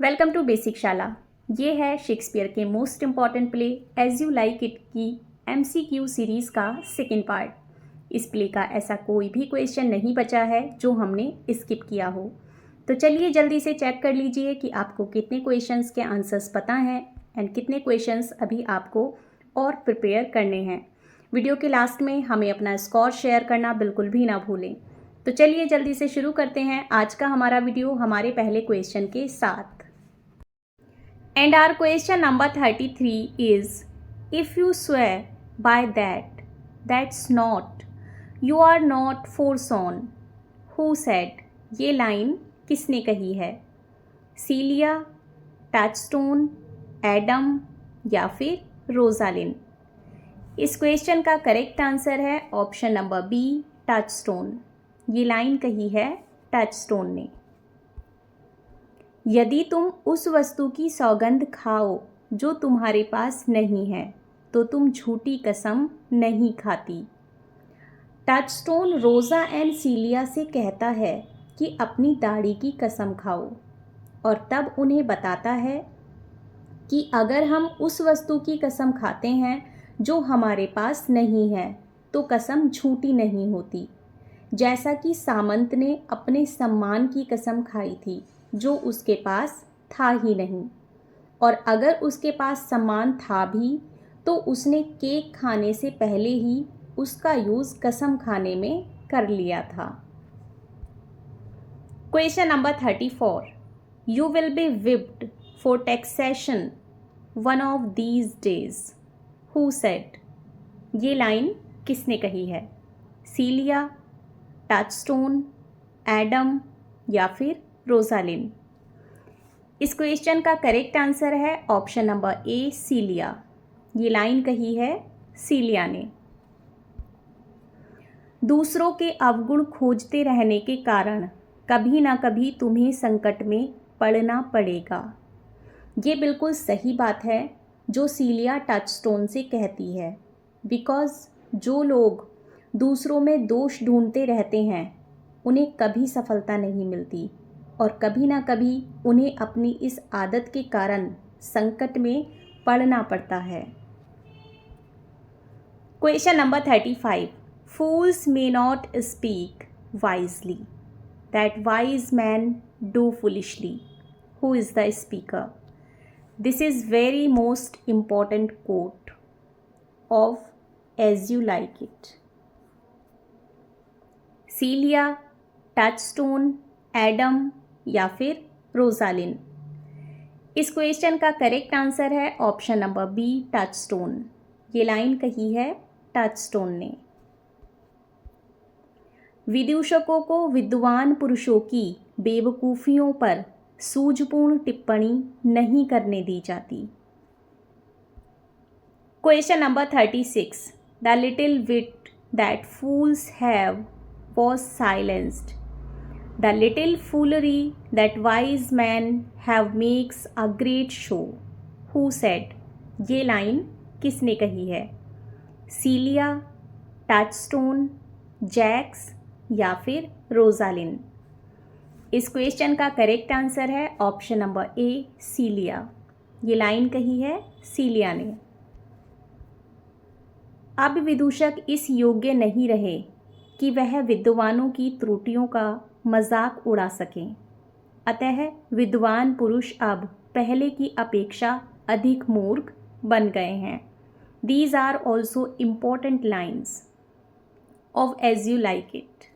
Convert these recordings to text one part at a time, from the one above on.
Welcome to basic शाला। ये है शेक्सपियर के most important play as you like it की MCQ सीरीज़ का सेकेंड पार्ट। इस प्ले का ऐसा कोई भी क्वेश्चन नहीं बचा है जो हमने स्किप किया हो। तो चलिए जल्दी से चेक कर लीजिए कि आपको कितने क्वेश्चंस के आंसर्स पता हैं एंड कितने क्वेश्चंस अभी आपको और प्रिपेयर करने हैं। वीडियो के लास्ट में हमें अपना स्कोर शेयर करना बिल्कुल भी ना भूलें। तो चलिए जल्दी से शुरू करते हैं आज का हमारा वीडियो हमारे पहले क्वेश्चन के साथ। And our question number 33 is, if you swear by that, that's not, you are not forsworn. Who said? ये लाइन किसने कही है? सीलिया, टचस्टोन, एडम या फिर रोजालिन? इस क्वेश्चन का करेक्ट आंसर है ऑप्शन नंबर बी, टचस्टोन। ये लाइन कही है टचस्टोन ने। यदि तुम उस वस्तु की सौगंध खाओ जो तुम्हारे पास नहीं है तो तुम झूठी कसम नहीं खाती। टचस्टोन रोज़ा एंड सीलिया से कहता है कि अपनी दाढ़ी की कसम खाओ और तब उन्हें बताता है कि अगर हम उस वस्तु की कसम खाते हैं जो हमारे पास नहीं है तो कसम झूठी नहीं होती, जैसा कि सामंत ने अपने सम्मान की कसम खाई थी जो उसके पास था ही नहीं, और अगर उसके पास सम्मान था भी तो उसने केक खाने से पहले ही उसका यूज़ कसम खाने में कर लिया था। Question number 34, you will be whipped for taxation one of these days. Who said? ये लाइन किसने कही है? सीलिया, टचस्टोन, एडम या फिर रोजालिन? इस क्वेश्चन का करेक्ट आंसर है ऑप्शन नंबर ए, सीलिया। ये लाइन कही है सीलिया ने। दूसरों के अवगुण खोजते रहने के कारण कभी ना कभी तुम्हें संकट में पड़ना पड़ेगा। ये बिल्कुल सही बात है जो सीलिया टचस्टोन से कहती है, बिकॉज़ जो लोग दूसरों में दोष ढूंढते रहते हैं उन्हें कभी सफलता नहीं मिलती और कभी ना कभी उन्हें अपनी इस आदत के कारण संकट में पड़ना पड़ता है। Question number 35, fools may not speak wisely, that wise man do foolishly. Who is the speaker? This is very most important quote of as you like it. Celia, Touchstone, Adam या फिर रोजालिन? इस question का correct answer है option number B, Touchstone. ये line कही है touchstone ने। विदूषकों को विद्वान पुरुषों की बेवकूफ़ियों पर सूझपूर्ण टिप्पणी नहीं करने दी जाती। Question number 36, the little wit that fools have was silenced. The little foolery that wise men have makes a great show. Who said? ये लाइन किसने कही है? सीलिया, टचस्टोन, जैक्स या फिर रोजालिन? इस क्वेश्चन का करेक्ट आंसर है ऑप्शन नंबर ए, सीलिया। ये लाइन कही है सीलिया ने। अब विदूषक इस योग्य नहीं रहे कि वह विद्वानों की त्रुटियों का मजाक उड़ा सकें, अतः विद्वान पुरुष अब पहले की अपेक्षा अधिक मूर्ख बन गए हैं। These are also important lines of As You Like It.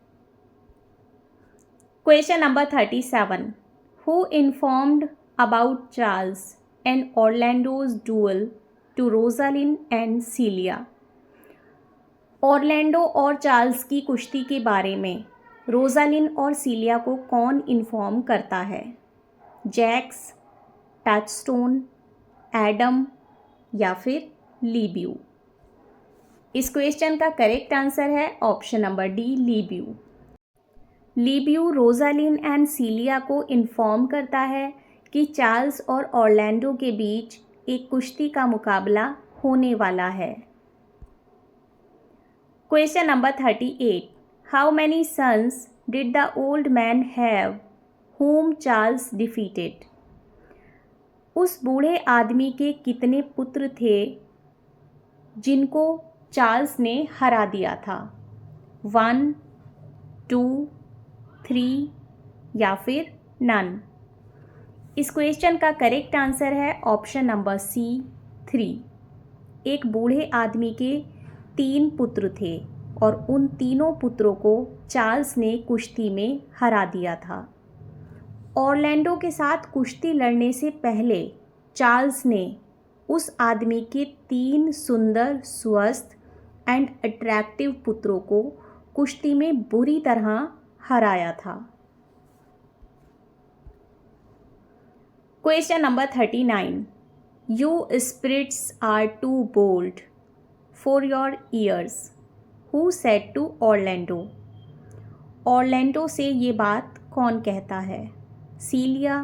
Question number 37, who informed about Charles and Orlando's duel to Rosalind and Celia? Orlando और चार्ल्स की कुश्ती के बारे में रोजालिन और सीलिया को कौन इन्फॉर्म करता है? जैक्स, टचस्टोन, एडम या फिर लीब्यू? इस क्वेश्चन का करेक्ट आंसर है option number D, Le Beau. Le Beau Rosalind and Celia को इन्फॉर्म करता है कि चार्ल्स और ऑरलैंडो के बीच एक कुश्ती का मुकाबला होने वाला है। Question number 38, how many sons did the old man have whom Charles defeated? उस बूढ़े आदमी के कितने पुत्र थे जिनको चार्ल्स ने हरा दिया था? 1, 2, 3 या फिर नन? इस क्वेश्चन का करेक्ट आंसर है ऑप्शन नंबर सी, 3। एक बूढ़े आदमी के 3 पुत्र थे और उन तीनों पुत्रों को चार्ल्स ने कुश्ती में हरा दिया था। ऑरलैंडो के साथ कुश्ती लड़ने से पहले चार्ल्स ने उस आदमी के 3 सुंदर, स्वस्थ एंड अट्रैक्टिव पुत्रों को कुश्ती में बुरी तरह हराया था। Question number 39। You spirits are too bold for your ears. Who said to Orlando? Orlando से ये बात कौन कहता है? सीलिया,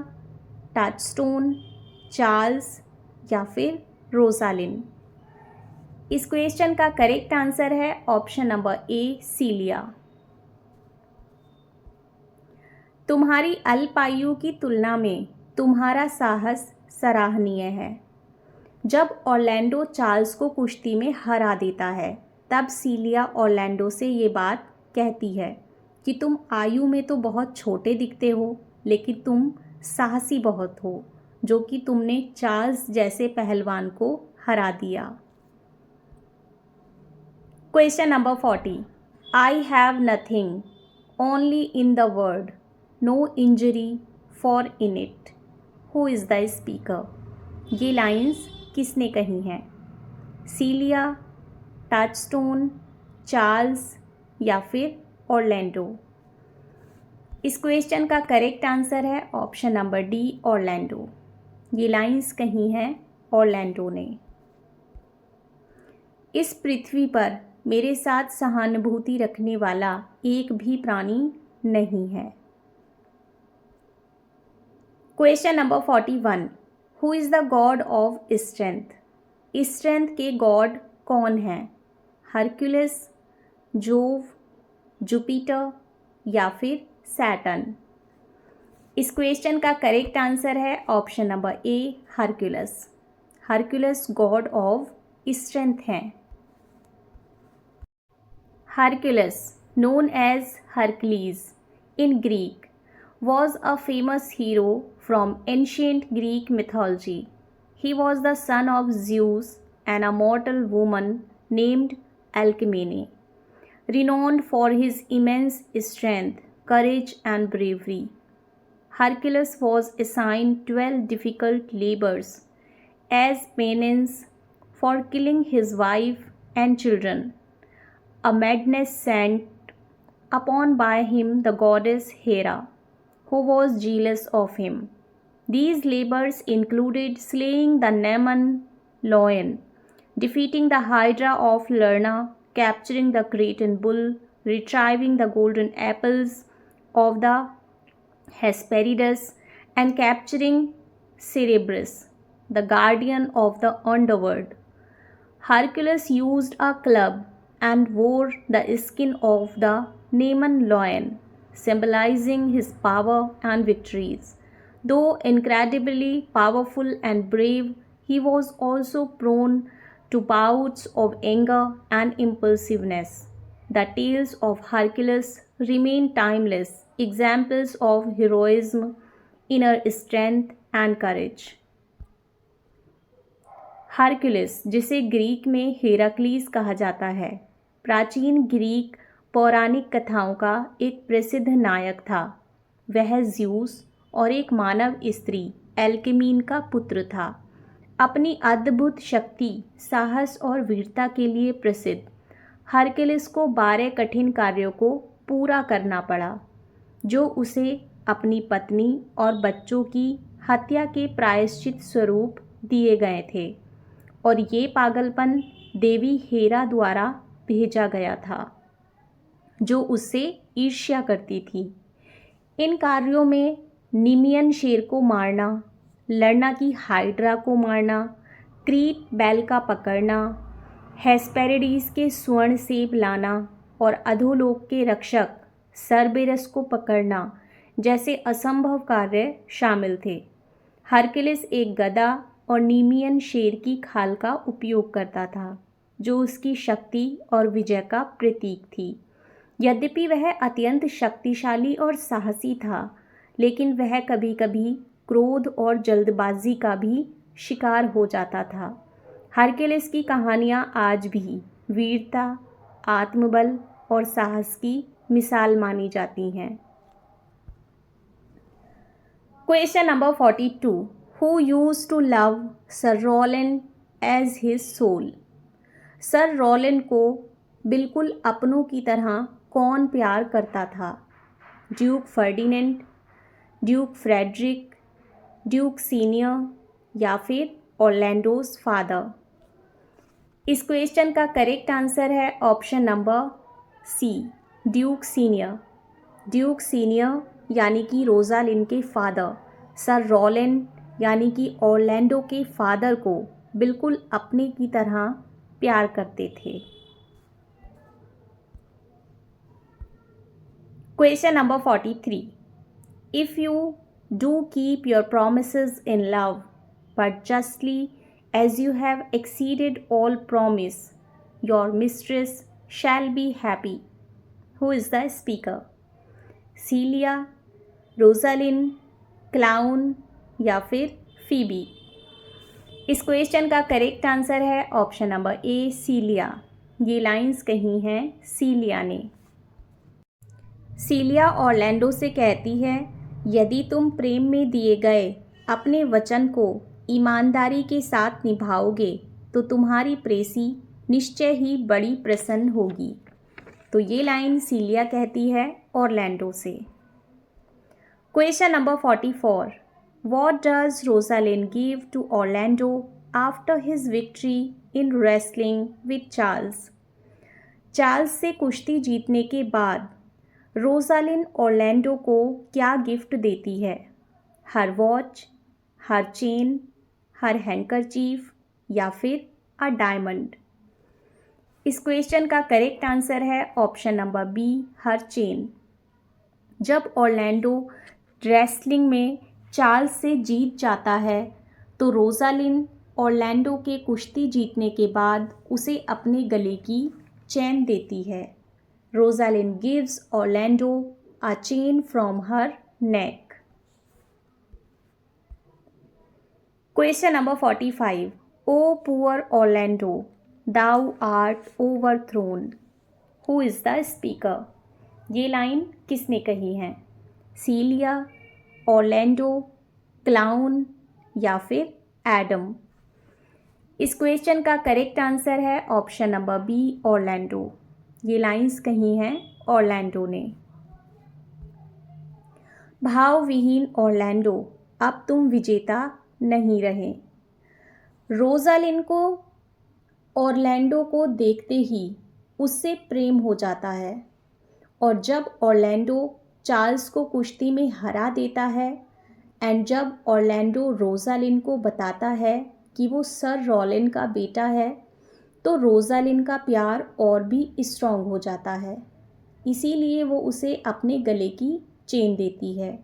टचस्टोन, चार्ल्स या फिर रोजालिन? इस क्वेश्चन का करेक्ट आंसर है ऑप्शन नंबर ए, सीलिया। तुम्हारी अल्पायु की तुलना में तुम्हारा साहस सराहनीय है। जब ऑरलैंडो चार्ल्स को कुश्ती में हरा देता है, तब सीलिया ऑरलैंडो से ये बात कहती है कि तुम आयु में तो बहुत छोटे दिखते हो, लेकिन तुम साहसी बहुत हो, जो कि तुमने चार्ल्स जैसे पहलवान को हरा दिया। Question number 40। I have nothing only in the word, no injury for in it. Who is the speaker? ये लाइन्स किसने कही हैं? सीलिया, टचस्टोन, चार्ल्स या फिर ऑरलैंडो? इस क्वेश्चन का करेक्ट आंसर है ऑप्शन नंबर डी, ऑरलैंडो। ये लाइन्स कही हैं ऑरलैंडो ने। इस पृथ्वी पर मेरे साथ सहानुभूति रखने वाला एक भी प्राणी नहीं है। Question number 41। Who is the God of strength? Strength के गॉड कौन हैं? हरक्यूलिस, जोव, जुपिटर या फिर सैटर्न? इस क्वेश्चन का करेक्ट आंसर है option number A, Hercules. Hercules God of strength हैं। Hercules, known as Hercules in Greek, was a famous hero from ancient Greek mythology. He was the son of Zeus and a mortal woman named Alcmene, renowned for his immense strength, courage, and bravery. Hercules was assigned 12 difficult labors as penance for killing his wife and children. A madness sent upon by him the goddess Hera, who was jealous of him. These labors included slaying the Nemean lion, defeating the Hydra of Lerna, capturing the Cretan bull, retrieving the golden apples of the Hesperides, and capturing Cerberus, the guardian of the underworld. Hercules used a club and wore the skin of the Nemean lion, symbolizing his power and victories. Though incredibly powerful and brave, he was also prone to bouts of anger and impulsiveness. The tales of Hercules remain timeless examples of heroism, inner strength, and courage. Hercules, जिसे Greek में हेराक्लीस कहा जाता है, प्राचीन Greek पौराणिक कथाओं का एक प्रसिद्ध नायक था। वह ज़्यूस और एक मानव स्त्री एल्केमीन का पुत्र था। अपनी अद्भुत शक्ति, साहस और वीरता के लिए प्रसिद्ध हरक्यूलिस को 12 कठिन कार्यों को पूरा करना पड़ा, जो उसे अपनी पत्नी और बच्चों की हत्या के प्रायश्चित स्वरूप दिए गए थे, और ये पागलपन देवी हेरा द्वारा भेजा गया था, जो उससे ईर्ष्या करती थी। इन कार्यों में निमियन शेर को मारना, लड़ना की हाइड्रा को मारना, क्रीट बैल का पकड़ना, हेस्पेरिडीज के स्वर्ण सेब लाना और अधोलोक के रक्षक सर्बेरस को पकड़ना जैसे असंभव कार्य शामिल थे। हरक्यूलिस एक गधा और नीमियन शेर की खाल का उपयोग करता था, जो उसकी शक्ति और विजय का प्रतीक थी। यद्यपि वह अत्यंत शक्तिशाली और साहसी था, लेकिन वह कभी कभी क्रोध और जल्दबाजी का भी शिकार हो जाता था। हरक्यूलिस की कहानियाँ आज भी वीरता, आत्मबल और साहस की मिसाल मानी जाती हैं। Question number 42, who used to love sir Roland as his soul? Sir Roland को बिल्कुल अपनों की तरह कौन प्यार करता था? Duke Ferdinand, duke Frederick, duke senior या फिर ऑरलैंडोज फादर? इस क्वेश्चन का करेक्ट आंसर है option number C, duke senior. Duke senior यानी कि रोजालिंड के फादर सर रोलैंड यानी कि ऑरलैंडो के फादर को बिल्कुल अपने की तरह प्यार करते थे। Question number 43, if you do keep your promises in love but justly as you have exceeded all promise, your mistress shall be happy. Who is the speaker? Celia, Rosalind, clown या फिर फीबी? इस question का correct answer है option number A, Celia. ये lines कही हैं सीलिया ने। सीलिया Orlando से कहती है, यदि तुम प्रेम में दिए गए अपने वचन को ईमानदारी के साथ निभाओगे तो तुम्हारी प्रेसी निश्चय ही बड़ी प्रसन्न होगी। तो ये लाइन सीलिया कहती है ऑरलैंडो से। Question number 44, what does Rosalind give to Orlando after his victory in wrestling with Charles? Charles से कुश्ती जीतने के बाद रोजालिंड ऑरलैंडो को क्या गिफ्ट देती है? हर वॉच, हर चेन, हर हैंकरचीफ या फिर अ डायमंड? इस क्वेश्चन का करेक्ट आंसर है ऑप्शन नंबर बी, हर चेन। जब ऑरलैंडो रेसलिंग में चार्ल्स से जीत जाता है तो रोजालिंड ऑरलैंडो के कुश्ती जीतने के बाद उसे अपने गले की चेन देती है। Rosalind gives Orlando a chain from her neck. Question number 45, O poor Orlando, thou art overthrown. Who is the speaker? ये लाइन किसने कही है? सीलिया, ऑरलैंडो, क्लाउन या फिर एडम? इस क्वेश्चन का करेक्ट आंसर है ऑप्शन नंबर बी, ऑरलैंडो। ये लाइंस कही हैं ऑरलैंडो ने। भाव विहीन ऑरलैंडो, अब तुम विजेता नहीं रहे। रोजालिंड को ऑरलैंडो को देखते ही उससे प्रेम हो जाता है और जब ऑरलैंडो चार्ल्स को कुश्ती में हरा देता है एंड जब ऑरलैंडो रोजालिंड को बताता है कि वो सर रोलैंड का बेटा है तो रोजालिंड का प्यार और भी स्ट्रॉन्ग हो जाता है। इसीलिए वो उसे अपने गले की चेन देती है।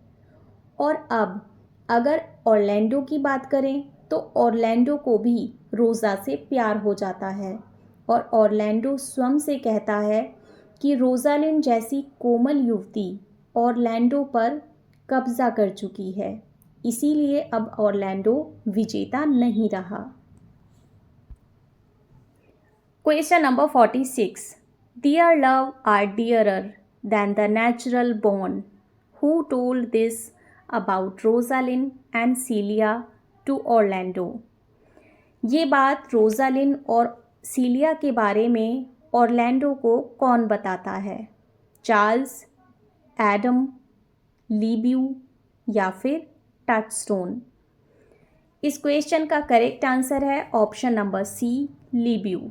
और अब अगर ऑरलैंडो की बात करें तो ऑरलैंडो को भी रोज़ा से प्यार हो जाता है और ऑरलैंडो स्वयं से कहता है कि रोजालिंड जैसी कोमल युवती ऑरलैंडो पर कब्जा कर चुकी है, इसीलिए अब ऑरलैंडो विजेता नहीं रहा। Question number 46, Dear love are dearer than the natural born. Who told this about Rosalind and Celia to Orlando? ये बात रोजालिंड और सीलिया के बारे में ऑरलैंडो को कौन बताता है? चार्ल्स, एडम, लीब्यू या फिर टचस्टोन? इस क्वेश्चन का करेक्ट आंसर है ऑप्शन नंबर सी, लीब्यू।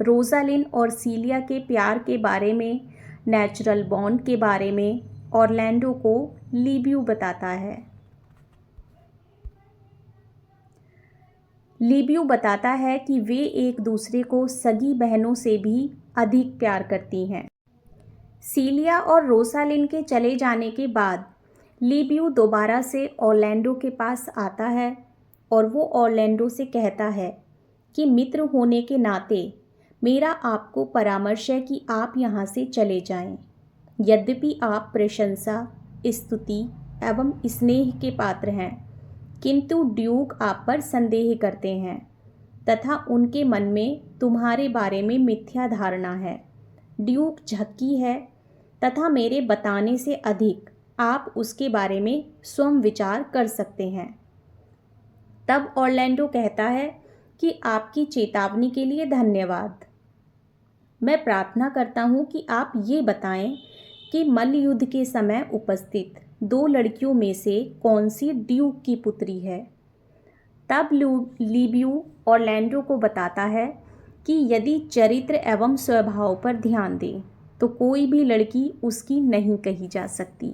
रोजालिंड और सीलिया के प्यार के बारे में, नेचुरल बॉन्ड के बारे में ऑरलैंडो को लीब्यू बताता है। लीब्यू बताता है कि वे एक दूसरे को सगी बहनों से भी अधिक प्यार करती हैं। सीलिया और रोजालिंड के चले जाने के बाद लीब्यू दोबारा से ऑरलैंडो के पास आता है और वो ऑरलैंडो से कहता है कि मित्र होने के नाते मेरा आपको परामर्श है कि आप यहाँ से चले जाएं। यद्यपि आप प्रशंसा, स्तुति एवं स्नेह के पात्र हैं, किंतु ड्यूक आप पर संदेह करते हैं तथा उनके मन में तुम्हारे बारे में मिथ्या धारणा है। ड्यूक झक्की है तथा मेरे बताने से अधिक आप उसके बारे में स्वयं विचार कर सकते हैं। तब ऑरलैंडो कहता है कि आपकी चेतावनी के लिए धन्यवाद। मैं प्रार्थना करता हूँ कि आप ये बताएं कि मल्लयुद्ध के समय उपस्थित 2 लड़कियों में से कौन सी ड्यूक की पुत्री है। तब लीब्यू ऑरलैंडो को बताता है कि यदि चरित्र एवं स्वभाव पर ध्यान दें तो कोई भी लड़की उसकी नहीं कही जा सकती,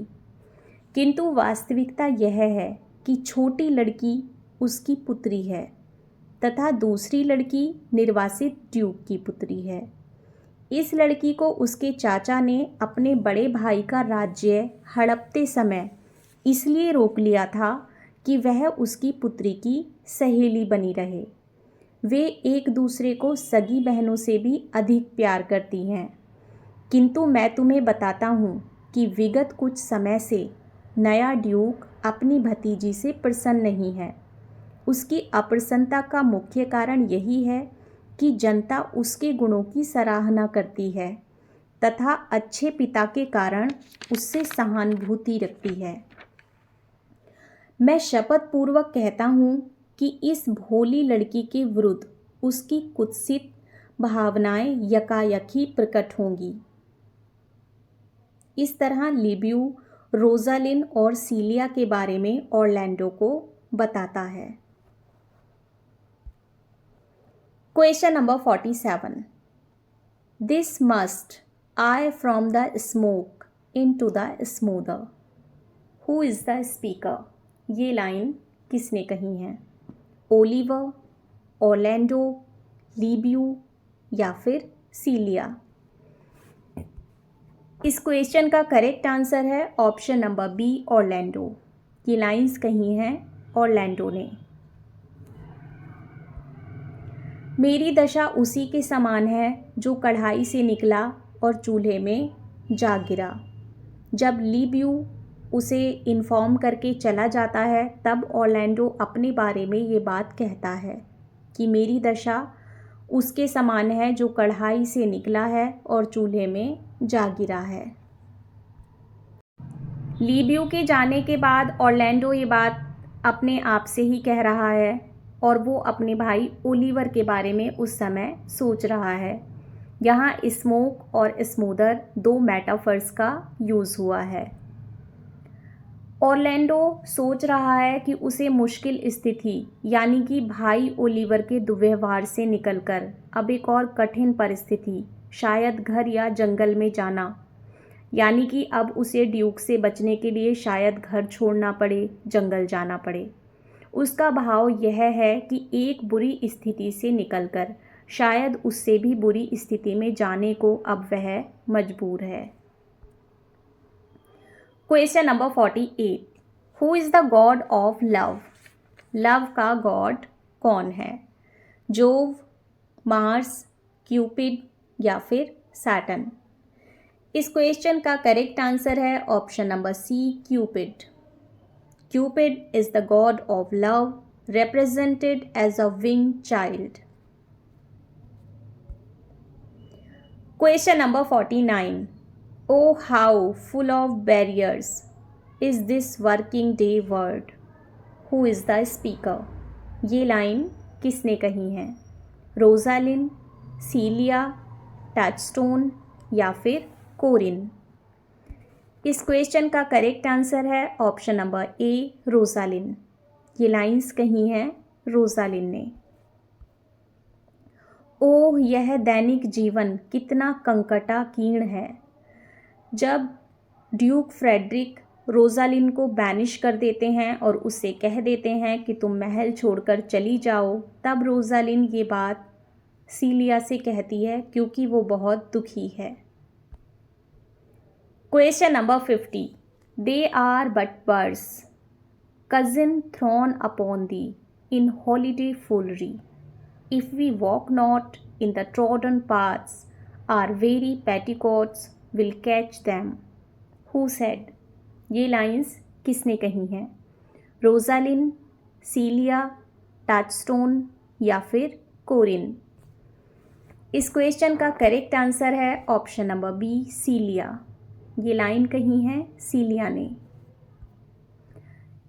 किंतु वास्तविकता यह है कि छोटी लड़की उसकी पुत्री है तथा दूसरी लड़की निर्वासित ड्यूक की पुत्री है। इस लड़की को उसके चाचा ने अपने बड़े भाई का राज्य हड़पते समय इसलिए रोक लिया था कि वह उसकी पुत्री की सहेली बनी रहे। वे एक दूसरे को सगी बहनों से भी अधिक प्यार करती हैं, किंतु मैं तुम्हें बताता हूँ कि विगत कुछ समय से नया ड्यूक अपनी भतीजी से प्रसन्न नहीं है। उसकी अप्रसन्नता का मुख्य कारण यही है कि जनता उसके गुणों की सराहना करती है तथा अच्छे पिता के कारण उससे सहानुभूति रखती है। मैं शपथ पूर्वक कहता हूँ कि इस भोली लड़की के विरुद्ध उसकी कुत्सित भावनाएं यकायक ही प्रकट होंगी। इस तरह लीब्यू रोजालिन और सीलिया के बारे में ऑरलैंडो को बताता है। Question number 47। This must I from the smoke into the smoother. Who is the speaker? ये लाइन किसने कही है? ओलिवर, ऑरलैंडो, लीब्यू या फिर सीलिया? इस क्वेश्चन का करेक्ट आंसर है ऑप्शन नंबर बी, ऑरलैंडो। ये लाइंस कही हैं ऑरलैंडो ने। मेरी दशा उसी के समान है जो कढ़ाई से निकला और चूल्हे में जा गिरा। जब लीब्यू उसे इन्फॉर्म करके चला जाता है तब ऑरलैंडो अपने बारे में ये बात कहता है कि मेरी दशा उसके समान है जो कढ़ाई से निकला है और चूल्हे में जा गिरा है। लीब्यू के जाने के बाद ऑरलैंडो ये बात अपने आप से ही कह रहा है और वो अपने भाई ओलिवर के बारे में उस समय सोच रहा है। यहाँ स्मोक और स्मूदर 2 मेटाफर्स का यूज़ हुआ है। ऑरलैंडो सोच रहा है कि उसे मुश्किल स्थिति यानी कि भाई ओलिवर के दुर्व्यवहार से निकलकर अब एक और कठिन परिस्थिति, शायद घर या जंगल में जाना, यानी कि अब उसे ड्यूक से बचने के लिए शायद घर छोड़ना पड़े, जंगल जाना पड़े। उसका भाव यह है कि एक बुरी स्थिति से निकलकर शायद उससे भी बुरी स्थिति में जाने को अब वह मजबूर है। Question number 48। Who is the God of love? Love का गॉड कौन है? जोव, मार्स, क्यूपिड या फिर सैटर्न? इस क्वेश्चन का करेक्ट आंसर है option number C, Cupid. Cupid is the god of love, represented as a winged child. Question number 49. Oh, how full of barriers is this working day world? Who is the speaker? ये line किसने कही है? Rosalind, सीलिया, touchstone या फिर कोरिन? इस question का correct answer है option number ए, Rosalind. ये लाइंस कही हैं रोजालिन ने। ओह, यह दैनिक जीवन कितना कंकटाकीर्ण है। जब ड्यूक फ्रेडरिक रोजालिन को बैनिश कर देते हैं और उससे कह देते हैं कि तुम महल छोड़कर चली जाओ, तब रोजालिन ये बात सीलिया से कहती है क्योंकि वो बहुत दुखी है। Question number 50। They are but birds, cousin thrown upon thee in holiday foolery. If we walk not in the trodden paths, our very petticoats will catch them. Who said? ये लाइंस किसने कही हैं? रोजालिन, सीलिया, टचस्टोन या फिर कोरिन? इस question का correct answer है option number B, Celia. ये लाइन कही है सीलिया ने।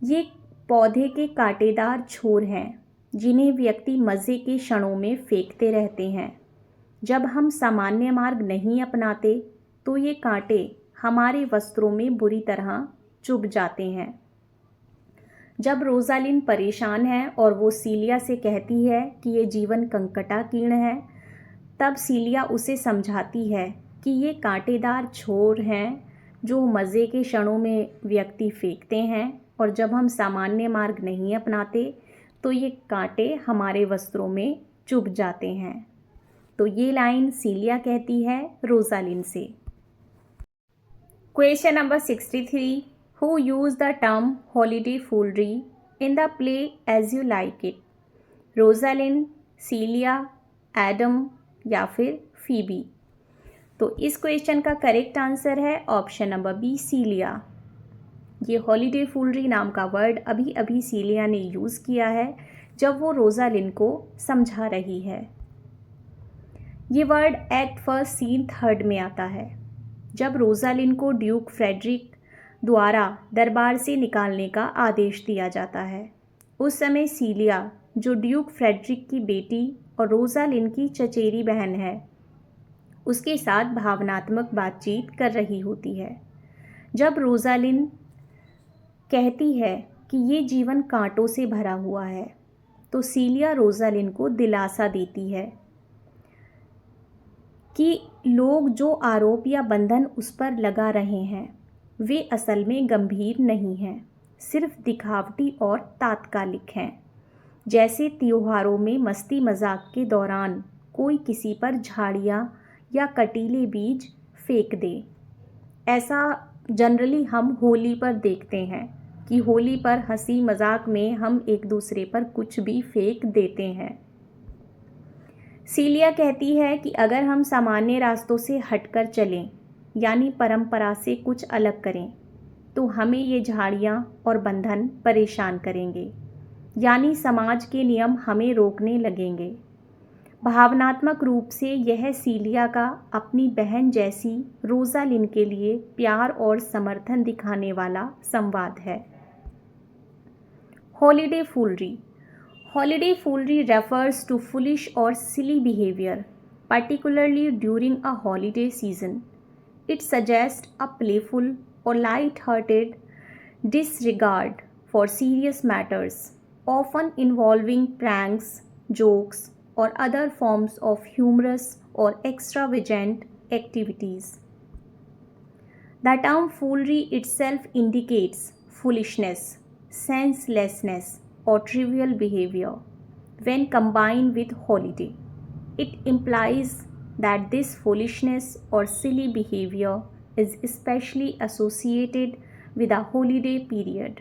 ये पौधे के कांटेदार छोर हैं जिन्हें व्यक्ति मज़े के क्षणों में फेंकते रहते हैं। जब हम सामान्य मार्ग नहीं अपनाते तो ये कांटे हमारे वस्त्रों में बुरी तरह चुभ जाते हैं। जब रोजालिन परेशान है और वो सीलिया से कहती है कि ये जीवन कंकटाकीर्ण है, तब सीलिया उसे समझाती है कि ये कांटेदार छोर हैं जो मज़े के क्षणों में व्यक्ति फेंकते हैं, और जब हम सामान्य मार्ग नहीं अपनाते तो ये कांटे हमारे वस्त्रों में चुभ जाते हैं। तो ये लाइन सीलिया कहती है रोजालिन से। Question number 63, who use the term holiday foolery in the play as you like it? Rosalind, Celia, Adam या फिर फीबी? तो इस क्वेश्चन का करेक्ट आंसर है ऑप्शन नंबर बी, सीलिया। ये हॉलीडे फूलरी नाम का वर्ड अभी अभी सीलिया ने यूज़ किया है जब वो रोजालिन को समझा रही है। ये word act first scene third में आता है, जब रोजालिन को ड्यूक फ्रेडरिक द्वारा दरबार से निकालने का आदेश दिया जाता है। उस समय सीलिया, जो ड्यूक फ्रेडरिक की बेटी और रोजालिन की चचेरी बहन है, उसके साथ भावनात्मक बातचीत कर रही होती है। जब रोजालिन कहती है कि ये जीवन कांटों से भरा हुआ है, तो सीलिया रोजालिन को दिलासा देती है कि लोग जो आरोप या बंधन उस पर लगा रहे हैं वे असल में गंभीर नहीं हैं, सिर्फ दिखावटी और तात्कालिक हैं। जैसे त्योहारों में मस्ती मजाक के दौरान कोई किसी पर झाड़ियाँ या कटीले बीज फेंक दे। ऐसा जनरली हम होली पर देखते हैं कि होली पर हंसी मजाक में हम एक दूसरे पर कुछ भी फेंक देते हैं। सीलिया कहती है कि अगर हम सामान्य रास्तों से हटकर चलें, यानी परंपरा से कुछ अलग करें, तो हमें ये झाड़ियाँ और बंधन परेशान करेंगे, यानी समाज के नियम हमें रोकने लगेंगे। भावनात्मक रूप से यह सीलिया का अपनी बहन जैसी रोजालिन के लिए प्यार और समर्थन दिखाने वाला संवाद है। Holiday फूलरी। Holiday foolery refers to foolish or silly behavior, particularly during a holiday season. It suggests a playful or light-hearted disregard for serious matters, often involving pranks, jokes, or other forms of humorous or extravagant activities. The term foolery itself indicates foolishness, senselessness, or trivial behavior. When combined with holiday, it implies that this foolishness or silly behavior is especially associated with a holiday period.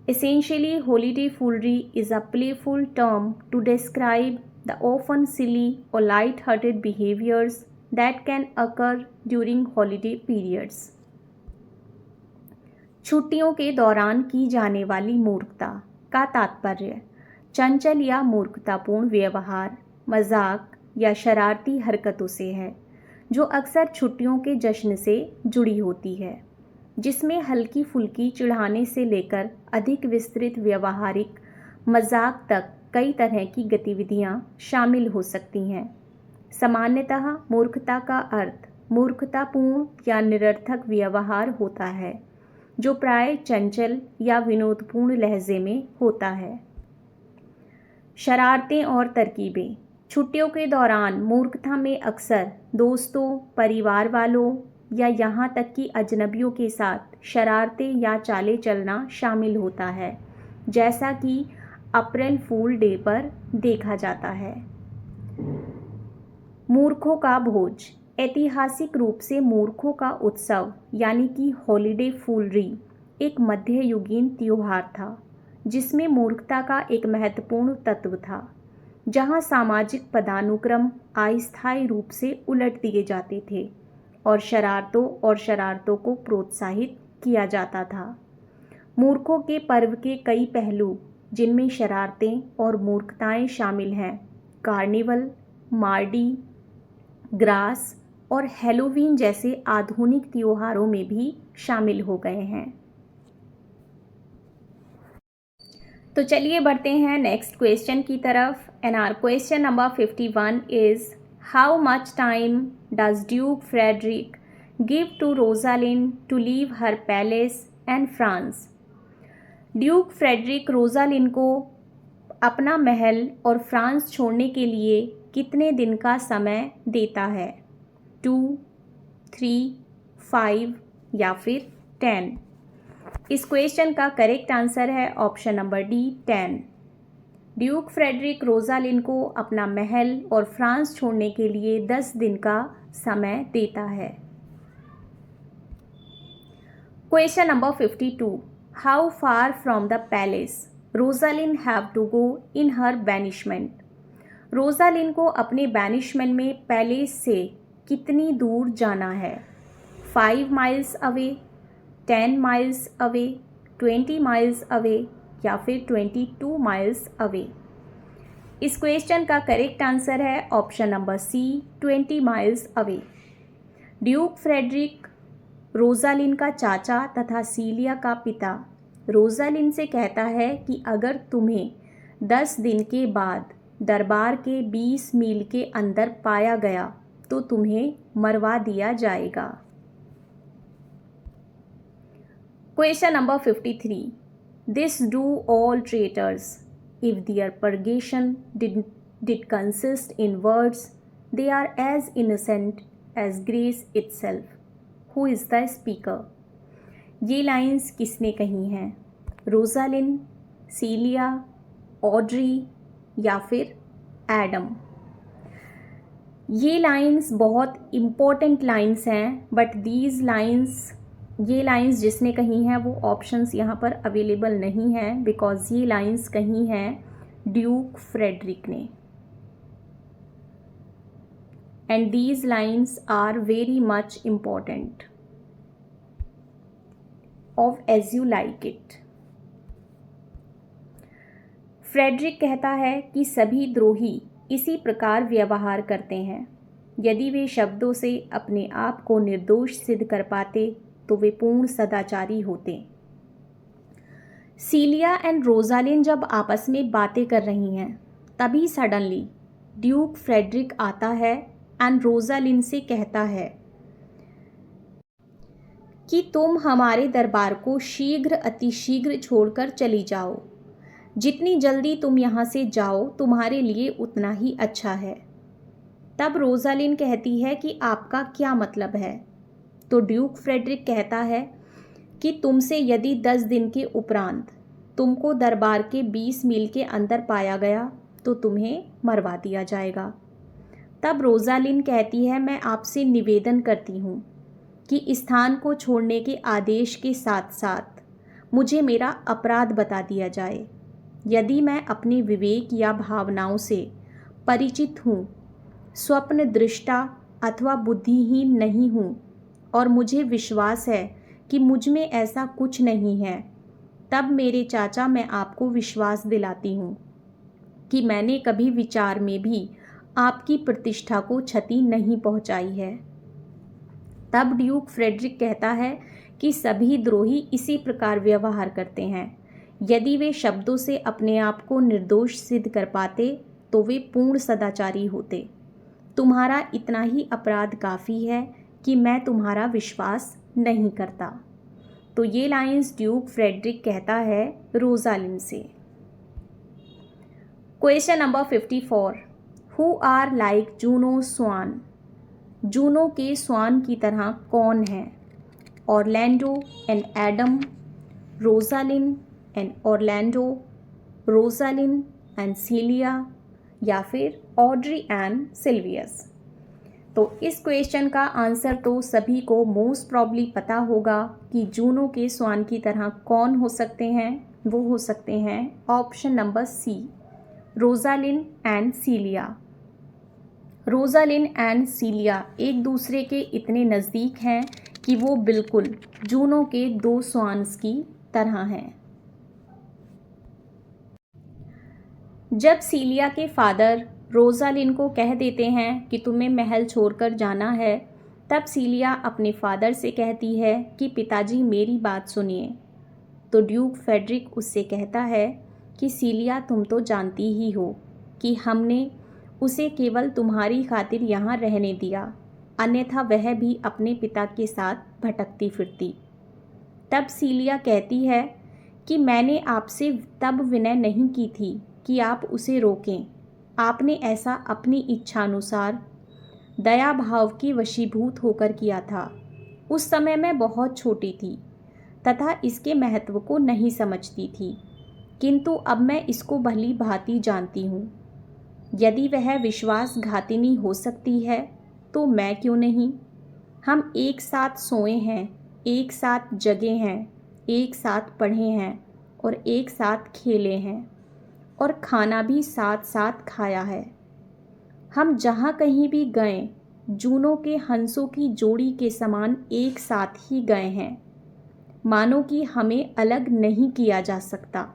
Essentially, holiday foolery is a playful term to describe the often silly or light-hearted behaviors that can occur during holiday periods. छुट्टियों के दौरान की जाने वाली मूर्खता का तात्पर्य चंचल या मूर्खतापूर्ण व्यवहार, मजाक या शरारती हरकतों से है, जो अक्सर छुट्टियों के जश्न से जुड़ी होती है, जिसमें हल्की फुल्की चिढ़ाने से लेकर अधिक विस्तृत व्यवहारिक मजाक तक कई तरह की गतिविधियां शामिल हो सकती हैं। सामान्यतः मूर्खता का अर्थ मूर्खतापूर्ण या निरर्थक व्यवहार होता है, जो प्राय चंचल या विनोदपूर्ण लहजे में होता है। शरारतें और तरकीबें। छुट्टियों के दौरान मूर्खता में अक्सर दोस्तों, परिवार वालों या यहाँ तक कि अजनबियों के साथ शरारतें या चालें चलना शामिल होता है, जैसा कि अप्रैल फूल डे पर देखा जाता है। मूर्खों का भोज। ऐतिहासिक रूप से मूर्खों का उत्सव यानी कि हॉलिडे फूलरी एक मध्ययुगीन त्योहार था जिसमें मूर्खता का एक महत्वपूर्ण तत्व था, जहां सामाजिक पदानुक्रम अस्थायी रूप से उलट दिए जाते थे और शरारतों को प्रोत्साहित किया जाता था। मूर्खों के पर्व के कई पहलू, जिनमें शरारतें और मूर्खताएं शामिल हैं, कार्निवल, मार्डी ग्रास और हैलोवीन जैसे आधुनिक त्योहारों में भी शामिल हो गए हैं। तो चलिए बढ़ते हैं नेक्स्ट क्वेश्चन की तरफ। And our question number 51 is how much time does duke Frederick give to Rosalind to leave her palace and France. Duke Frederick Rosalind को अपना महल और फ्रांस छोड़ने के लिए कितने दिन का समय देता है? 2, 3, 5 या फिर 10। इस क्वेश्चन का करेक्ट आंसर है option number D, 10। Duke Frederick Rosalind को अपना महल और फ्रांस छोड़ने के लिए 10 दिन का समय देता है। Question number 52, how far from the palace Rosalind have to go in her banishment. Rosalind को अपने बैनिशमेंट में पैलेस से कितनी दूर जाना है? 5 miles away, 10 miles away, 20 miles away या फिर 22 माइल्स अवे। इस क्वेश्चन का करेक्ट आंसर है option number C, 20 miles away. Duke Frederick Rosalind का चाचा तथा सीलिया का पिता रोजालिन से कहता है कि अगर तुम्हें 10 दिन के बाद दरबार के 20 मील के अंदर पाया गया तो तुम्हें मरवा दिया जाएगा। Question number 53, this do all traitors if there purgation did consist in words they are as innocent as grace itself. Who is the speaker. ये लाइंस किसने कही हैं? रोजालिन, सीलिया, ऑड्री या फिर एडम। ये लाइंस बहुत इम्पोर्टेंट लाइंस हैं, but ये लाइंस जिसने कही हैं वो ऑप्शंस यहाँ पर अवेलेबल नहीं हैं, बिकॉज ये लाइंस कही हैं ड्यूक फ्रेडरिक ने। And these lines are very much important of as you like it. Frederick कहता है कि सभी द्रोही इसी प्रकार व्यवहार करते हैं। यदि वे शब्दों से अपने आप को निर्दोष सिद्ध कर पाते तो वे पूर्ण सदाचारी होते। सीलिया एंड रोजालिन जब आपस में बातें कर रही हैं, तभी सडनली ड्यूक फ्रेडरिक आता है एंड रोजालिन से कहता है कि तुम हमारे दरबार को शीघ्र अतिशीघ्र छोड़कर चली जाओ। जितनी जल्दी तुम यहाँ से जाओ तुम्हारे लिए उतना ही अच्छा है। तब रोजालिन कहती है कि आपका क्या मतलब है? तो ड्यूक फ्रेडरिक कहता है कि तुमसे यदि 10 दिन के उपरांत तुमको दरबार के 20 मील के अंदर पाया गया तो तुम्हें मरवा दिया जाएगा। तब रोजालिन कहती है, मैं आपसे निवेदन करती हूँ कि इस स्थान को छोड़ने के आदेश के साथ साथ मुझे मेरा अपराध बता दिया जाए। यदि मैं अपने विवेक या भावनाओं से परिचित हूँ, स्वप्न दृष्टा अथवा बुद्धिहीन नहीं हूँ और मुझे विश्वास है कि मुझ में ऐसा कुछ नहीं है, तब मेरे चाचा मैं आपको विश्वास दिलाती हूँ कि मैंने कभी विचार में भी आपकी प्रतिष्ठा को क्षति नहीं पहुँचाई है। तब ड्यूक फ्रेडरिक कहता है कि सभी द्रोही इसी प्रकार व्यवहार करते हैं। यदि वे शब्दों से अपने आप को निर्दोष सिद्ध कर पाते तो वे पूर्ण सदाचारी होते। तुम्हारा इतना ही अपराध काफ़ी है कि मैं तुम्हारा विश्वास नहीं करता। तो ये लाइंस ड्यूक फ्रेडरिक कहता है रोजालिन से। Question number 54, who are like Juno swan. Juno के स्वान की तरह कौन है? Orlando and Adam, Rosalind and Orlando, Rosalind and Celia या फिर ऑड्री एंड सिल्वियस। तो इस क्वेश्चन का आंसर तो सभी को मोस्ट प्रॉब्ली पता होगा कि जूनो के स्वान की तरह कौन हो सकते हैं। वो हो सकते हैं option number C, Rosalind and Celia. Rosalind and Celia एक दूसरे के इतने नज़दीक हैं कि वो बिल्कुल जूनो के दो स्वान्स की तरह हैं। जब सीलिया के फादर रोजालिन को कह देते हैं कि तुम्हें महल छोड़कर जाना है, तब सीलिया अपने फादर से कहती है कि पिताजी मेरी बात सुनिए। तो ड्यूक फेडरिक उससे कहता है कि सीलिया तुम तो जानती ही हो कि हमने उसे केवल तुम्हारी खातिर यहाँ रहने दिया, अन्यथा वह भी अपने पिता के साथ भटकती फिरती। तब सीलिया कहती है कि मैंने आपसे तब विनय नहीं की थी कि आप उसे रोकें, आपने ऐसा अपनी इच्छानुसार दया भाव की वशीभूत होकर किया था। उस समय मैं बहुत छोटी थी तथा इसके महत्व को नहीं समझती थी, किंतु अब मैं इसको भली भांति जानती हूँ। यदि वह विश्वासघातिनी हो सकती है तो मैं क्यों नहीं। हम एक साथ सोए हैं, एक साथ जगे हैं, एक साथ पढ़े हैं और एक साथ खेले हैं और खाना भी साथ साथ खाया है। हम जहाँ कहीं भी गए जूनों के हंसों की जोड़ी के समान एक साथ ही गए हैं, मानो कि हमें अलग नहीं किया जा सकता।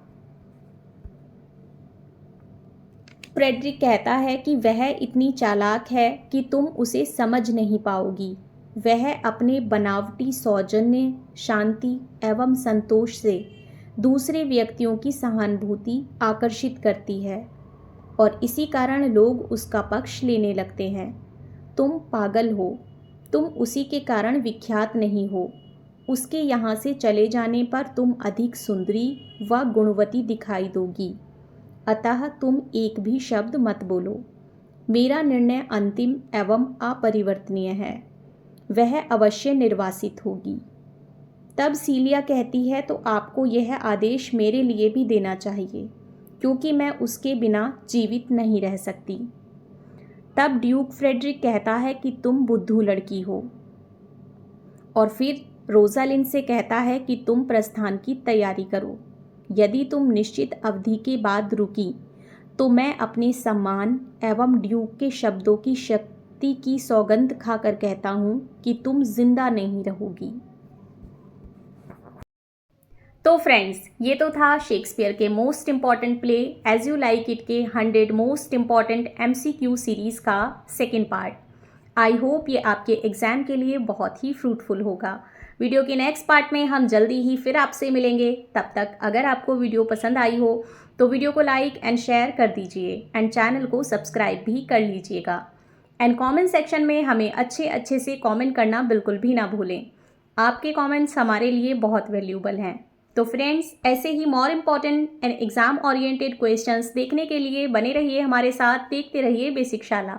फ्रेडरिक कहता है कि वह इतनी चालाक है कि तुम उसे समझ नहीं पाओगी। वह अपने बनावटी सौजन्य, शांति एवं संतोष से दूसरे व्यक्तियों की सहानुभूति आकर्षित करती है और इसी कारण लोग उसका पक्ष लेने लगते हैं। तुम पागल हो, तुम उसी के कारण विख्यात नहीं हो। उसके यहाँ से चले जाने पर तुम अधिक सुंदरी व गुणवती दिखाई दोगी, अतः तुम एक भी शब्द मत बोलो। मेरा निर्णय अंतिम एवं अपरिवर्तनीय है, वह अवश्य निर्वासित होगी। तब सीलिया कहती है तो आपको यह आदेश मेरे लिए भी देना चाहिए, क्योंकि मैं उसके बिना जीवित नहीं रह सकती। तब ड्यूक फ्रेडरिक कहता है कि तुम बुद्धू लड़की हो और फिर रोजालिन से कहता है कि तुम प्रस्थान की तैयारी करो। यदि तुम निश्चित अवधि के बाद रुकी तो मैं अपने सम्मान एवं ड्यूक के शब्दों की शक्ति की सौगंध खाकर कहता हूँ कि तुम जिंदा नहीं रहोगी। तो फ्रेंड्स, ये तो था शेक्सपियर के most important play as you like it के 100 मोस्ट इम्पॉर्टेंट MCQ सीरीज़ का सेकेंड पार्ट। आई होप ये आपके एग्ज़ाम के लिए बहुत ही फ्रूटफुल होगा। वीडियो के नेक्स्ट पार्ट में हम जल्दी ही फिर आपसे मिलेंगे। तब तक अगर आपको वीडियो पसंद आई हो तो वीडियो को लाइक एंड शेयर कर दीजिए एंड चैनल को सब्सक्राइब भी कर लीजिएगा। एंड कमेंट सेक्शन में हमें अच्छे से कमेंट करना बिल्कुल भी ना भूलें। आपके कमेंट्स हमारे लिए बहुत वैल्यूबल हैं। तो फ्रेंड्स, ऐसे ही more important and exam oriented questions देखने के लिए बने रहिए हमारे साथ, देखते रहिए बेसिक शाला।